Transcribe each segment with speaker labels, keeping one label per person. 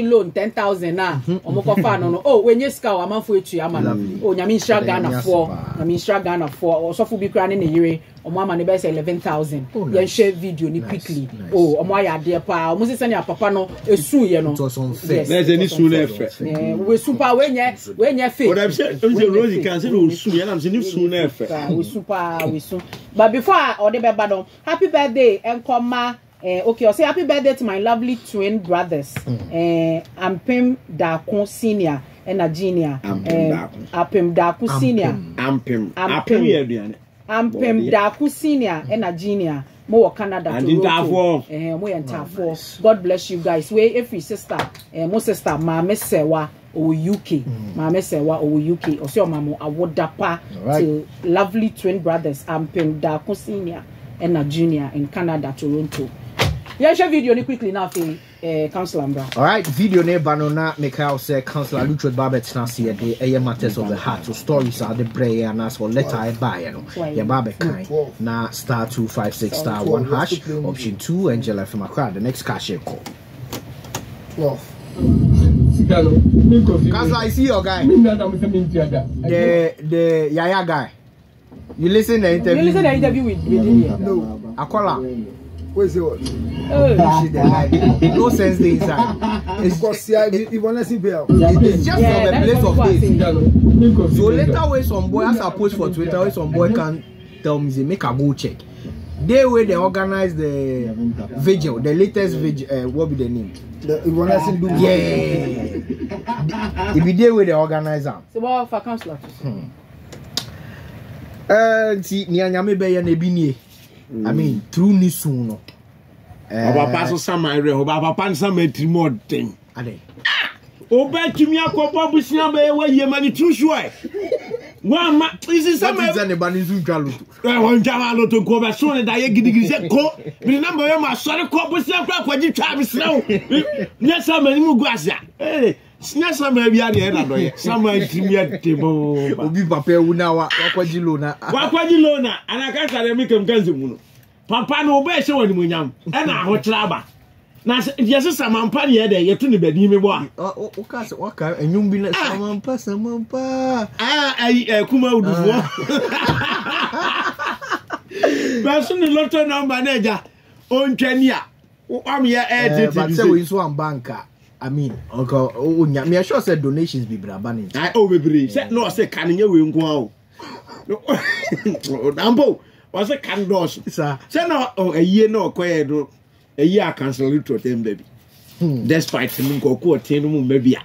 Speaker 1: Loan 10,000 na omoko fa no oh when you ska amanfo etu amana oh nyame insha Ghana for osofu bi kra ne yire omo ama ne be 11,000 ye share video ni quickly oh omo aya de pa omo se se ne papa no esu ye no
Speaker 2: na ze ni su na efe
Speaker 1: we super we nye fake
Speaker 2: what I'm saying Rosie can say we su ye na se ni su na efe
Speaker 1: we su but before o de be ba happy birthday enkoma. Okay, I'll say happy birthday to my lovely twin brothers. Ampim Daku Senior and a junior. Ampim Daku Senior. Ampim Daku Senior and a junior. More Canada. God bless you guys. We every sister, mo sister, Mama Sewa or UK. Mama Sewa or UK. Or so Mama Awodapa to lovely twin brothers. Ampim Daku Senior and a junior in Canada, Toronto. Yeah, share video ni quickly now for Councillor Ambra.
Speaker 3: All right, video ne banona Michael say Councillor Lutterodt Babet na see the matters of the heart. So stories are the prayer and as for letter I buy you know. Ya Babet kind na star 256 star 1 hash option 2 Angela from Accra. The next cash call. Councillor, I see your guy. The Yaya guy. You listen the interview.
Speaker 1: You listen the interview with him.
Speaker 3: No. Akola.
Speaker 4: Where's it?
Speaker 3: No sense the inside.
Speaker 4: It's just from the
Speaker 3: place of faith. So later when some boy as I post for Twitter, when some boy can tell me they make a go check. They way they organize the vigil, the latest vigil. What be the name? Yeah. It be there where they organize them.
Speaker 1: So what for councillor?
Speaker 3: See, nyame be ya nebini. I mean, through ni suno.
Speaker 2: Papa so samare, papa sama trimoden.
Speaker 3: Ade.
Speaker 2: Oba tumi akopo busia be we ye mani true sure. Wa ma isi sama
Speaker 3: is an ebanizu jaloto.
Speaker 2: Won jama loto ko be so ne da ye gidigidi se ko. Bi na mo ye ma sori ko busia kwa kwaji twa bi srew. Nya sama ni mu guasa. Nya sama bi ade e na do ye. Sama trimi atebo.
Speaker 3: Obi papa ewu na wa kwaji lona.
Speaker 2: Wa kwaji lona anaka sare mi kam kanze mu no. Papa no be se woni munyam. E na ahotra ba. Na yesi samampa ne yede yetu ne badi me bo a
Speaker 3: o ka se waka enwum bi na samampa
Speaker 2: kuma udufo ba so ne lotto number na ja on twani a am ye
Speaker 3: but say we so am banka I mean okay onya me sure say donations be brabani
Speaker 2: bebre say no say kan nya we nko a o dambo o say kan dos say na aye na okoye do a year Councillor Lutterodt baby. Despite him go ten maybe.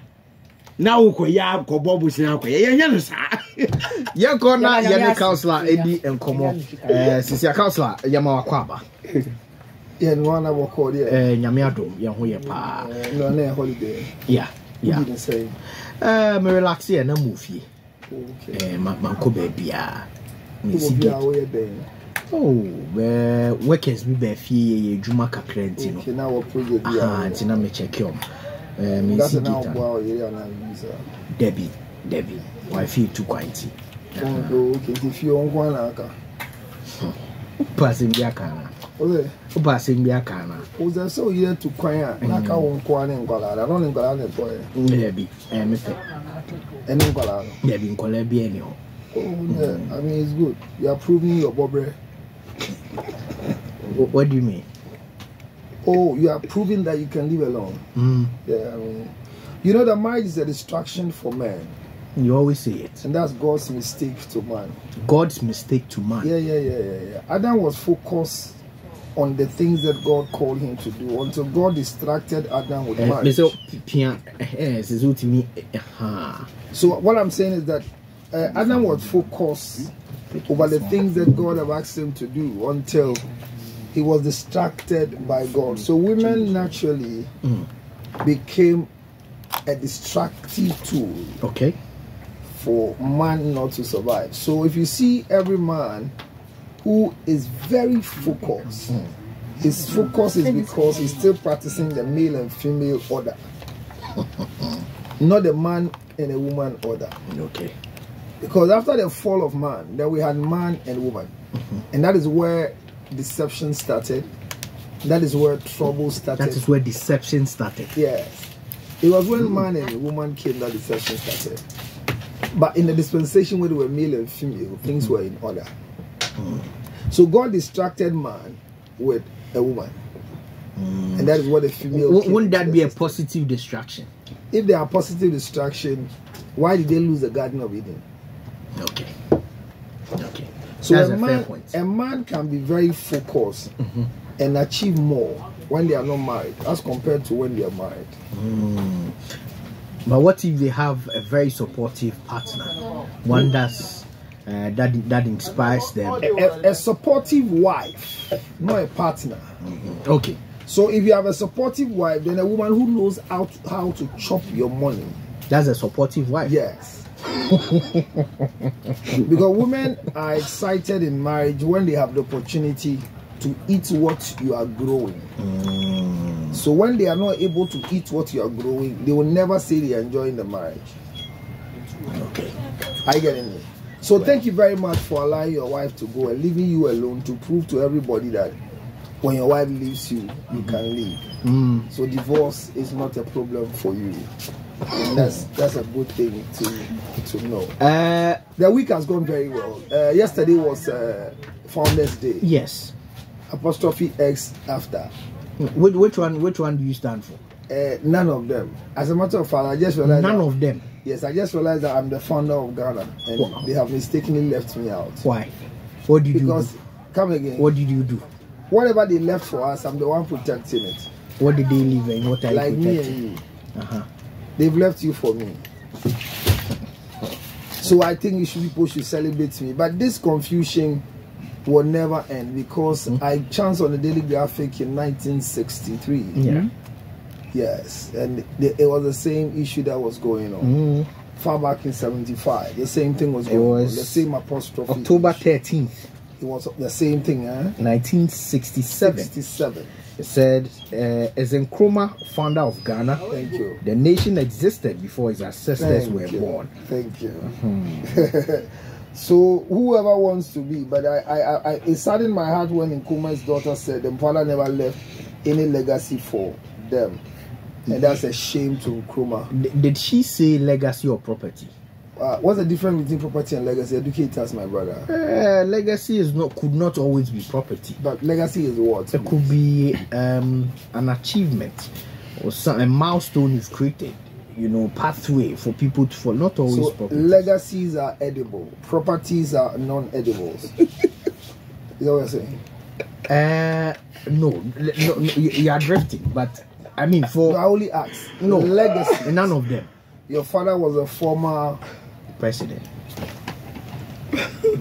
Speaker 2: Now ko ya ko bobu sina ko ya nya no sa.
Speaker 3: Ya ko na ya ne councillor edi enkomo. Sisi councillor ya ma wakwaba.
Speaker 4: Ya no na wo ko dia.
Speaker 3: Nyame adom ya ho ye pa.
Speaker 4: No na holiday.
Speaker 3: Yeah. Me relax here na move fie.
Speaker 4: Okay.
Speaker 3: Man ko ba bia.
Speaker 4: Me si bia wo ye be.
Speaker 3: Oh, workers be be fee juma kakra ntino.
Speaker 4: Okay, now what project you are?
Speaker 3: Ntina me check you. Me
Speaker 4: That's
Speaker 3: see
Speaker 4: now
Speaker 3: it.
Speaker 4: wow, yeah, na visa.
Speaker 3: Debbie. Why feel too quaint.
Speaker 4: Oh, okay, if you on one aka.
Speaker 3: Passing biakana.
Speaker 4: Okay.
Speaker 3: Passing biakana.
Speaker 4: Was there so here to choir? Naka on kwan en gola. I don't gola ne boy.
Speaker 3: Debbie, me pe.
Speaker 4: En gola.
Speaker 3: Debbie nkola bi eni ho.
Speaker 4: Oh, yeah. I mean, it's good. You are proving your bobre.
Speaker 3: What do you mean?
Speaker 4: Oh, you are proving that you can live alone. Yeah, I mean, you know that marriage is a distraction for man.
Speaker 3: You always say it.
Speaker 4: And that's God's mistake to man.
Speaker 3: God's mistake to man.
Speaker 4: Yeah. Adam was focused on the things that God called him to do until God distracted Adam with marriage. So what I'm saying is that Adam was focused over the things that God have asked him to do until he was distracted by God. So women naturally became a distractive tool for man not to survive. So if you see every man who is very focused. His focus is because he's still practicing the male and female order, not the man and a woman order.
Speaker 3: Okay.
Speaker 4: Because after the fall of man, then we had man and woman, and that is where deception started. That is where trouble started.
Speaker 3: That is where deception started.
Speaker 4: Yes. It was when man and woman came that deception started. But in the dispensation where they were male and female, things were in order. So God distracted man with a woman. And that is what the female.
Speaker 3: Wouldn't that be a positive distraction?
Speaker 4: If they are positive distraction, why did they lose the Garden of Eden?
Speaker 3: Okay. Okay.
Speaker 4: So
Speaker 3: That's a fair point.
Speaker 4: a man can be very focused and achieve more when they are not married as compared to when they are married.
Speaker 3: But what if they have a very supportive partner, one that's that inspires them?
Speaker 4: A supportive wife, not a partner.
Speaker 3: Okay.
Speaker 4: So if you have a supportive wife, then a woman who knows how to chop your money.
Speaker 3: That's a supportive wife.
Speaker 4: Yes. Because women are excited in marriage when they have the opportunity to eat what you are growing. So when they are not able to eat what you are growing, they will never say they are enjoying the marriage.
Speaker 3: Okay.
Speaker 4: I get it. So thank you very much for allowing your wife to go and leaving you alone to prove to everybody that when your wife leaves you, you can leave. So divorce is not a problem for you. And that's a good thing to know. The week has gone very well. Yesterday was Founders Day.
Speaker 3: Yes.
Speaker 4: Apostrophe X after.
Speaker 3: Which one do you stand for?
Speaker 4: None of them. As a matter of fact, I just realized
Speaker 3: none of them.
Speaker 4: Yes, I just realized that I'm the founder of Ghana, and they have mistakenly left me out.
Speaker 3: Why? What did you do?
Speaker 4: Because come again.
Speaker 3: What did you do?
Speaker 4: Whatever they left for us, I'm the one protecting it.
Speaker 3: What did they leave and what are you
Speaker 4: like
Speaker 3: protecting?
Speaker 4: Me and you. They've left you for me. So I think people should celebrate me. But this confusion will never end because I chanced on the Daily Graphic in 1963.
Speaker 3: Yeah.
Speaker 4: Yes, and it was the same issue that was going on. Far back in 75, the same thing was going on. The same apostrophe.
Speaker 3: October 13th.
Speaker 4: It was the same thing,
Speaker 3: 1967.
Speaker 4: 67.
Speaker 3: It said, as Nkrumah, founder of Ghana,
Speaker 4: thank you.
Speaker 3: The nation existed before its ancestors were born.
Speaker 4: Thank you. So whoever wants to be, but I it saddened my heart when Nkrumah's daughter said the father never left any legacy for them. And that's a shame to Nkrumah.
Speaker 3: Did she say legacy or property?
Speaker 4: What's the difference between property and legacy? Educate us, my brother.
Speaker 3: Legacy could not always be property.
Speaker 4: But legacy is what?
Speaker 3: It could be an achievement or a milestone you've created. You know, pathway for people to follow. Not always property.
Speaker 4: Legacies are edible. Properties are non-edibles. Is that what you're saying?
Speaker 3: No, you are drifting. But I mean, for
Speaker 4: I only ask.
Speaker 3: No
Speaker 4: legacy.
Speaker 3: None of them.
Speaker 4: Your father was a former
Speaker 3: president,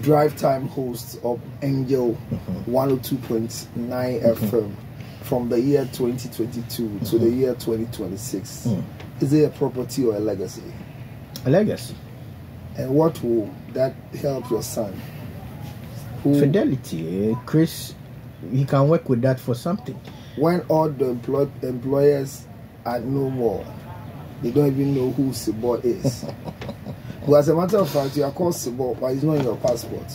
Speaker 4: drive time host of Angel 102.9 FM from the year 2022 to the year 2026. Is it a property or a legacy?
Speaker 3: A legacy.
Speaker 4: And what will that help your son?
Speaker 3: Fidelity. Chris, he can work with that for something.
Speaker 4: When all the employers are no more, they don't even know who Sibo is. But as a matter of fact, you are called Sibo, but it's not in your passport.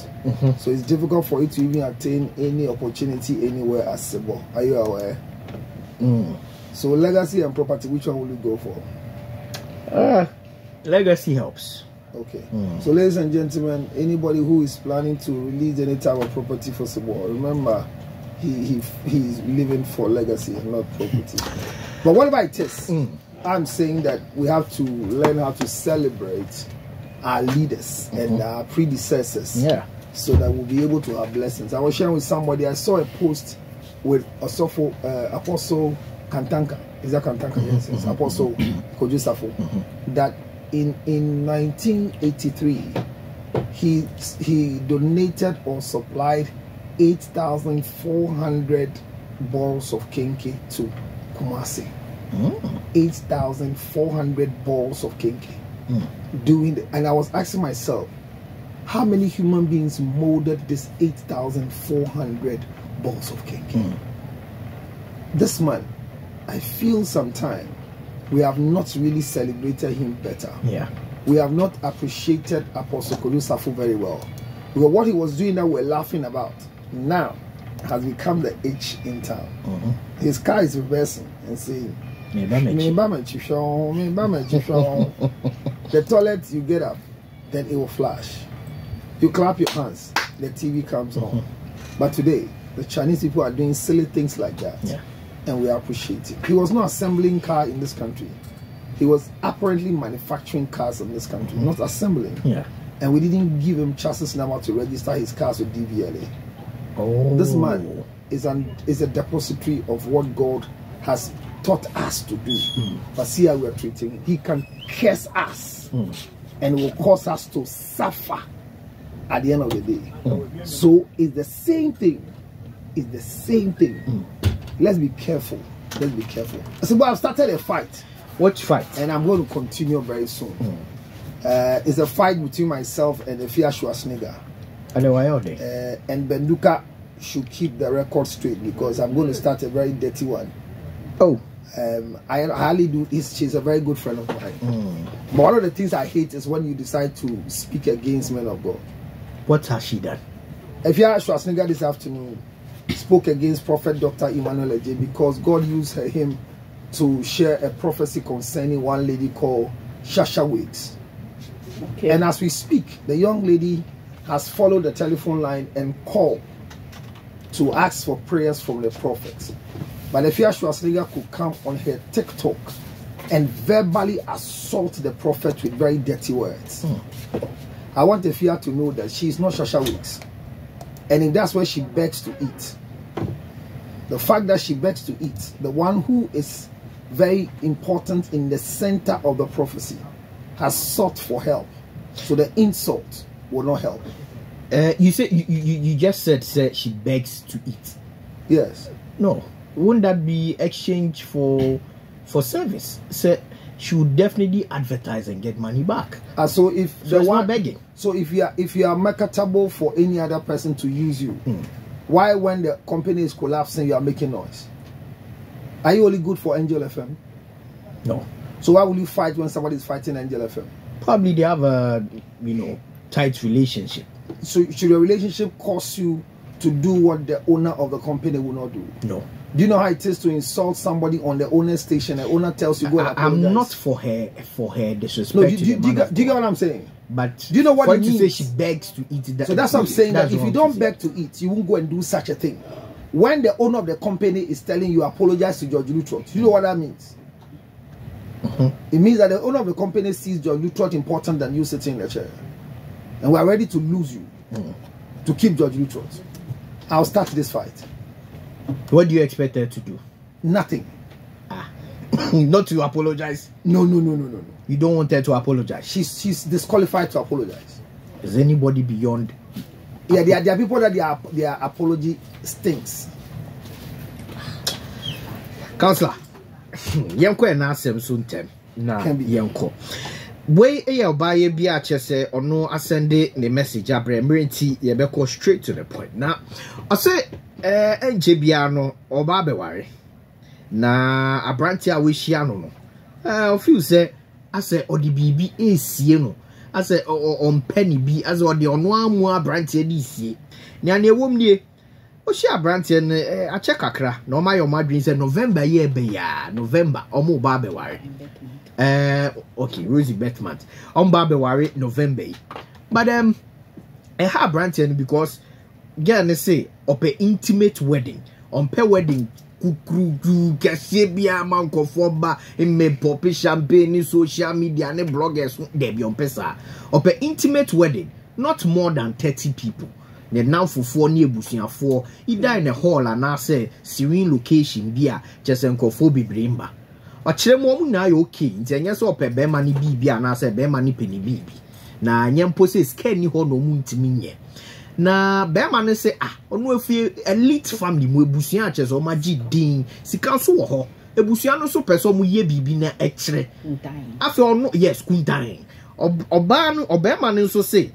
Speaker 4: So it's difficult for you to even attain any opportunity anywhere as Sibo. Are you aware? So legacy and property, which one will you go for?
Speaker 3: Legacy helps.
Speaker 4: Okay. So ladies and gentlemen, anybody who is planning to release any type of property for Sibo, remember he's living for legacy, not property. But whatever it is, I'm saying that we have to learn how to celebrate our leaders and our predecessors, so that we'll be able to have blessings. I was sharing with somebody, I saw a post with Apostle Kantanka. Is that Kantanka? Yes, Apostle Kojusafo. That in 1983, he donated or supplied 8,400 balls of kenke to Kumasi. 8,400 balls of kenke. And I was asking myself, How many human beings molded this 8,400 balls of cake? This man, I feel sometime we have not really celebrated him better.
Speaker 3: Yeah.
Speaker 4: We have not appreciated Apostle Kodusafu very well. Because what he was doing that we're laughing about now has become the H in town. His car is reversing and saying, the toilet, you get up, then it will flash. You clap your hands, the TV comes on. But today, the Chinese people are doing silly things like that.
Speaker 3: Yeah.
Speaker 4: And we appreciate it. He was not assembling car in this country. He was apparently manufacturing cars in this country, not assembling.
Speaker 3: Yeah.
Speaker 4: And we didn't give him chassis number to register his cars with DVLA.
Speaker 3: Oh.
Speaker 4: This man is a depository of what God has taught us to do. But see how we are treating him. He can curse us and will cause us to suffer at the end of the day. So it's the same thing. It's the same thing. Let's be careful. Let's be careful. So, but I've started a fight.
Speaker 3: What fight?
Speaker 4: And I'm going to continue very soon. It's a fight between myself and Afia Shwar. And Benduka should keep the record straight because I'm going to start a very dirty one.
Speaker 3: Oh.
Speaker 4: I hardly do this. She's a very good friend of mine. But one of the things I hate is when you decide to speak against men of God.
Speaker 3: What has she done?
Speaker 4: Afia Shwar this afternoon spoke against Prophet Dr. Emmanuel Eje because God used him to share a prophecy concerning one lady called Shasha Wigs. Okay. And as we speak, the young lady has followed the telephone line and called to ask for prayers from the prophets. But Afia Shwar could come on her TikTok and verbally assault the prophet with very dirty words. I want Afia to know that she is not Shasha Wigs. And if that's where she begs to eat, the fact that she begs to eat, the one who is very important in the center of the prophecy, has sought for help. So the insult will not help.
Speaker 3: You said you just said she begs to eat.
Speaker 4: Yes.
Speaker 3: No. Wouldn't that be exchange for service? So she would definitely advertise and get money back.
Speaker 4: So if
Speaker 3: so the one begging.
Speaker 4: So if you are marketable for any other person to use you, why when the company is collapsing you are making noise? Are you only good for Angel FM?
Speaker 3: No.
Speaker 4: So why will you fight when somebody is fighting Angel FM?
Speaker 3: Probably they have a tight relationship.
Speaker 4: So should a relationship cause you to do what the owner of the company will not do?
Speaker 3: No.
Speaker 4: Do you know how it is to insult somebody on the owner's station? The owner tells you go and apologize.
Speaker 3: I'm not for her disrespect.
Speaker 4: No, do you get what I'm saying?
Speaker 3: But
Speaker 4: do you know what it means?
Speaker 3: To say she begs to eat that?
Speaker 4: So that's what I'm saying. That if you don't beg to eat, you won't go and do such a thing. When the owner of the company is telling you apologize to George Lutterodt, you know what that means? It means that the owner of the company sees George Lutterodt important than you sitting in the chair, and we are ready to lose you to keep George Lutterodt. I'll start this fight.
Speaker 3: What do you expect her to do?
Speaker 4: Nothing.
Speaker 3: Not to apologize?
Speaker 4: No.
Speaker 3: You don't want her to apologize?
Speaker 4: She's disqualified to apologize.
Speaker 3: Is anybody beyond?
Speaker 4: Yeah, there are people that their apology stinks.
Speaker 3: Counselor, Yanko and Asem soon tem. Na Yanko. Way a buy be a chese or no ascend the message abre mrenti yebeko straight to the point. Now I say NJBiano or Babewari. Na abrantia wishiano no. Few say I say or the BB is no. I say on penny B as or the on one more abrantia DC. Nyane womnie. O she abrantia a check akra. No my madrin say November year be ya November or mo Babewari. Okay, Rosie Betmant on Babewari November. But a ha branchen because girl say up a intimate wedding on per wedding kukru kasebia man kofoba in me pop champagne social media and bloggers they be on pesa up a intimate wedding not more than 30 people. The now for 4 near bushing 4 either in a hall and I say serene location beer just encophobia brimba. Or Chemo na okay, Tanya so pe be mani bibi and I say be mani penny bibi. Na nyampo says Kenny ho no muntiminye. Na be man say ono afie elite family mu ebusuan aches o magi din sika so wo ho ebusuan no so person mu ye bibi na ekire. Afi ono yes kuntan. Oba no oba man so say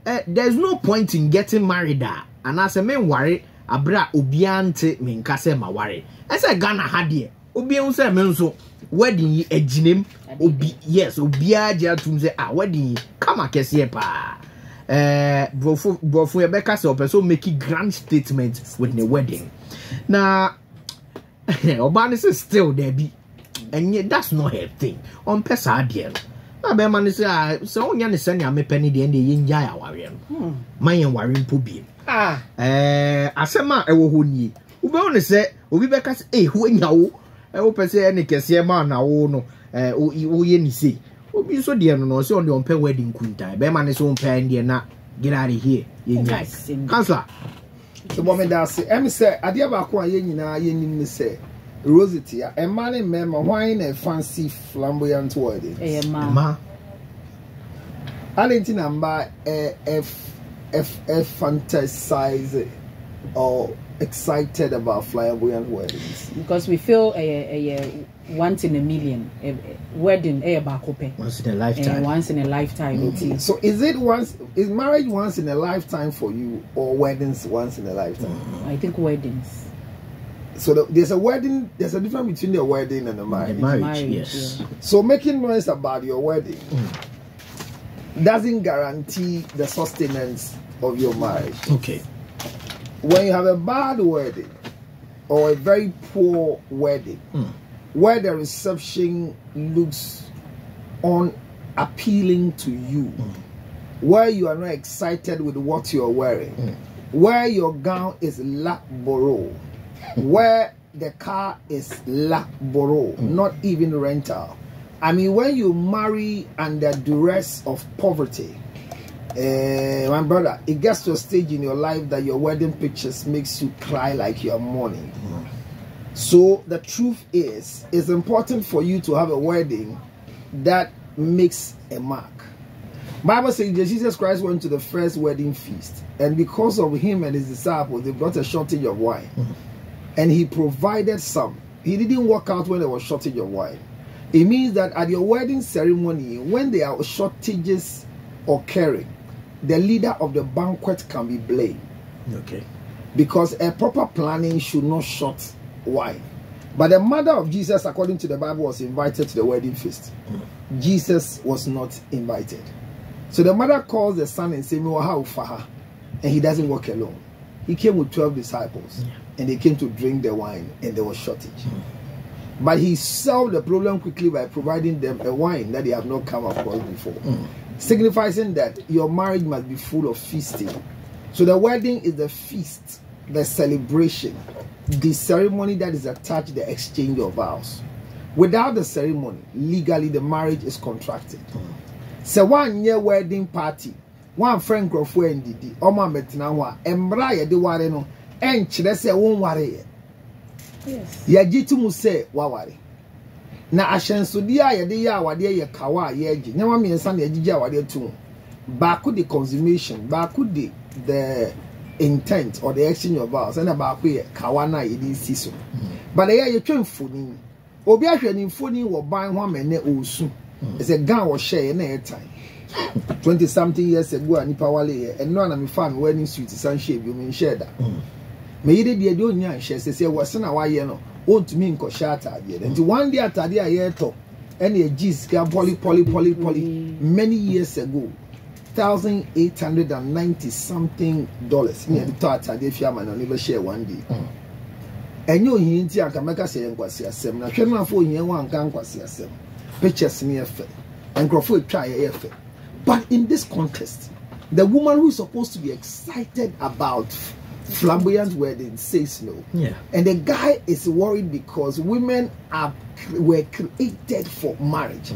Speaker 3: there's no point in getting married and as a man worry abra obiante menkase ma worry ese Ghana ha de obian say men so wedding aginem obi yes obia dia tum say wedding kama kese pa brofo Rebecca say person make grand statement with the wedding na obani say still there be and yet that's not her thing on pesa deal na be man say so onya ne send ya me penny de and ye nja ya ware no man yen ware mpo bi asema ewo ho ni ube on say obi be ka say ho nya wo wo pese ene kese ma na wo no wo ye ni say obi so de no say on the on pay wedding kunta be man say on pay de na get out of here ye nja Councillor
Speaker 4: so moment that say ade ba ko aye nyina ye nim say Rosity, a man in member, wine a fancy flamboyant wedding.
Speaker 3: Ma.
Speaker 4: I didn't number a fantasize or excited about flamboyant weddings.
Speaker 1: Because we feel a once in a million wedding
Speaker 3: once in a lifetime.
Speaker 1: Once in a lifetime.
Speaker 4: So is marriage once in a lifetime for you or weddings once in a lifetime?
Speaker 1: I think weddings.
Speaker 4: So there's a difference between the wedding and the marriage.
Speaker 3: Marriage, yes.
Speaker 1: Yeah.
Speaker 4: So making noise about your wedding doesn't guarantee the sustenance of your marriage.
Speaker 3: Okay.
Speaker 4: When you have a bad wedding or a very poor wedding, where the reception looks unappealing to you, where you are not excited with what you are wearing, where your gown is laboro, where the car is laboro, not even rental. I mean, when you marry under duress of poverty, my brother, it gets to a stage in your life that your wedding pictures makes you cry like you are mourning. So the truth is, it's important for you to have a wedding that makes a mark. Bible says that Jesus Christ went to the first wedding feast, and because of him and his disciples, they brought a shortage of wine. And he provided some. He didn't walk out when there was shortage of wine. It means that at your wedding ceremony, when there are shortages occurring, the leader of the banquet can be blamed.
Speaker 3: Okay.
Speaker 4: Because a proper planning should not short wine. But the mother of Jesus, according to the Bible, was invited to the wedding feast. Jesus was not invited. So the mother calls the son and says, and he doesn't walk alone. He came with 12 disciples. And they came to drink the wine, and there was shortage. But he solved the problem quickly by providing them a wine that they have not come across before, signifying that your marriage must be full of feasting. So the wedding is the feast, the celebration, the ceremony that is attached to the exchange of vows. Without the ceremony, legally the marriage is contracted. So 1 year wedding party, one friend girlfriend did, Oma Metinawa, Embraya de Wareno. And say won't worry. Yes. Yajitu muse wawari. Na ashensudia ya de ya wade ya kawa yeji. Nyama mi ensa na yajija wade tu. Baku the consummation, baku the intent or the exchange of vows. And baku ye kawa na yedi siso. But the ye twen foni. Obi ahwe ni foni wo ban ho amene osu. It's a gun was share na time. 20 something years ago anipa wale and no na me fan wedding suit sunshade bi me share that. Me yede de de onya hye sese wo se na waye no ontumi nko shata de nti one day atade a ye to and a gis can poly many years ago $1,890 something me the thought atade fi ama na never share one day enyo hin nti aka meka se nkwase asem na hwe na fo yin wan kan nkwase asem pictures me efe enkrofo twa ye efe. But in this context, the woman who is supposed to be excited about flamboyant wedding says no.
Speaker 3: Yeah.
Speaker 4: And the guy is worried because women were created for marriage.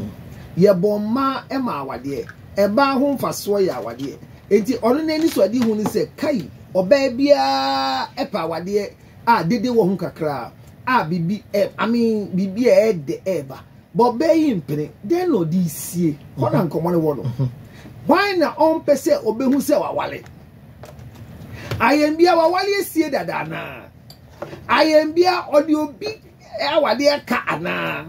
Speaker 4: Yeboma ema awade. Eba ho faso ya awade. Enti ono nani so adi hu ni se kai oba bia epa awade a dede wo hu kakra a bibi bibi e de eba. But be impre den no di sie hona nkomo ne wo no why na on pese obehu se wawale ayembia wawale sie dada na ayembia odi obi awade ka ana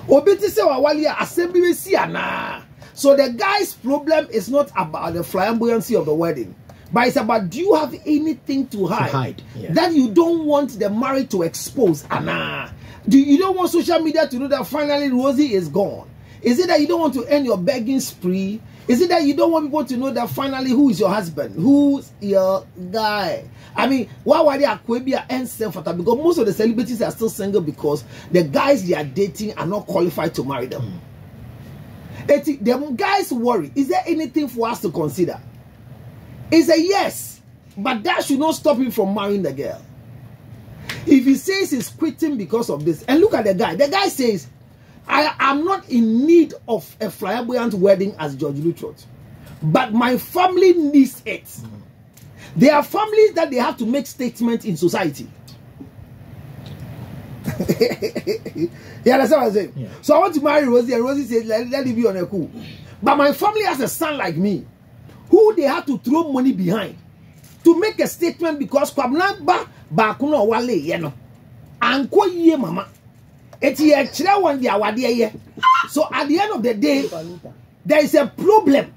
Speaker 4: Obiti se wawali assembly si ana. So the guy's problem is not about the flamboyancy of the wedding, but it's about, do you have anything to hide,
Speaker 3: yeah.
Speaker 4: that you don't want the marriage to expose? Ana. You don't want social media to know that finally Rosie is gone? Is it that you don't want to end your begging spree? Is it that you don't want people to know that finally who is your husband? Who's your guy? I mean, why were they Aquabia and Senfata? Because most of the celebrities are still single because the guys they are dating are not qualified to marry them. The guys worry. Is there anything for us to consider? It's a yes, but that should not stop him from marrying the girl. If he says he's quitting because of this, and look at the guy says, I am not in need of a flamboyant wedding as George Lutterodt, but my family needs it. There are families that they have to make statements in society. You understand what I'm saying? Yeah. So I want to marry Rosie, and Rosie says, let it be on a cool. But my family has a son like me, who they have to throw money behind to make a statement because Kwabna ba kuno wale yeno. Anko ye mama. So at the end of the day, there is a problem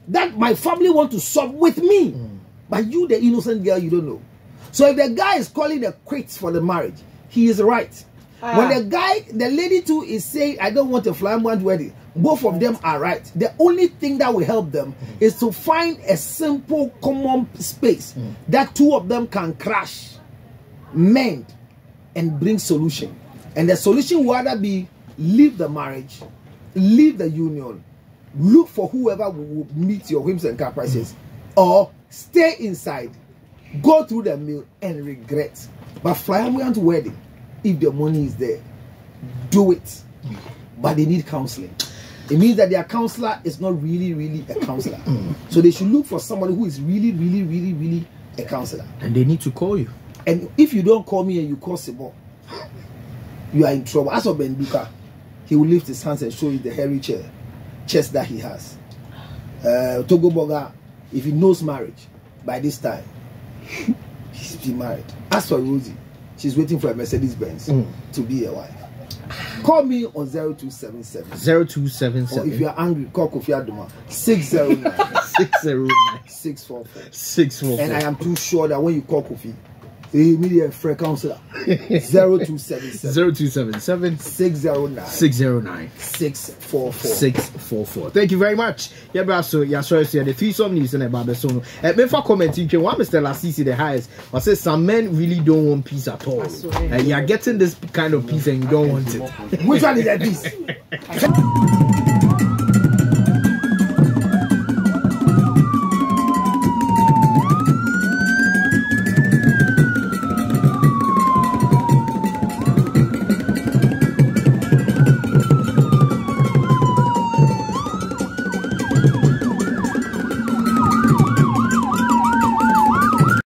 Speaker 4: that my family want to solve with me. But you, the innocent girl, you don't know. So if the guy is calling a quits for the marriage, he is right. When the lady too is saying, I don't want a flamboyant wedding, both of them are right. The only thing that will help them is to find a simple common space that two of them can crash, mend, and bring solution. And the solution would either be leave the marriage, leave the union, look for whoever will meet your whims and caprices, or stay inside, go through the meal and regret. But flamboyant wedding, if the money is there, do it. But they need counseling. It means that their counselor is not really a counselor. So they should look for somebody who is really a counselor. And they need to call you. And if you don't call me and you call Sibo, you are in trouble. As for Benduka, he will lift his hands and show you the hairy chest that he has. Togo Boga, if he knows marriage, by this time, he's been married. As for Rosie, she's waiting for a Mercedes-Benz to be a wife. Call me on 0277. 0277. Or if you are angry, call Kofi Aduma. 609 644 644. And I am too sure that when you call Kofi, he immediately free counselor. 0277 609 644. Thank you very much. Yeah, but so yeah, sorry, the few some news about the song. Before commenting, can one Mr. Lasisi the highest? I say some men really don't want peace at all. You are getting this kind of peace and you don't want it. Which one is that peace?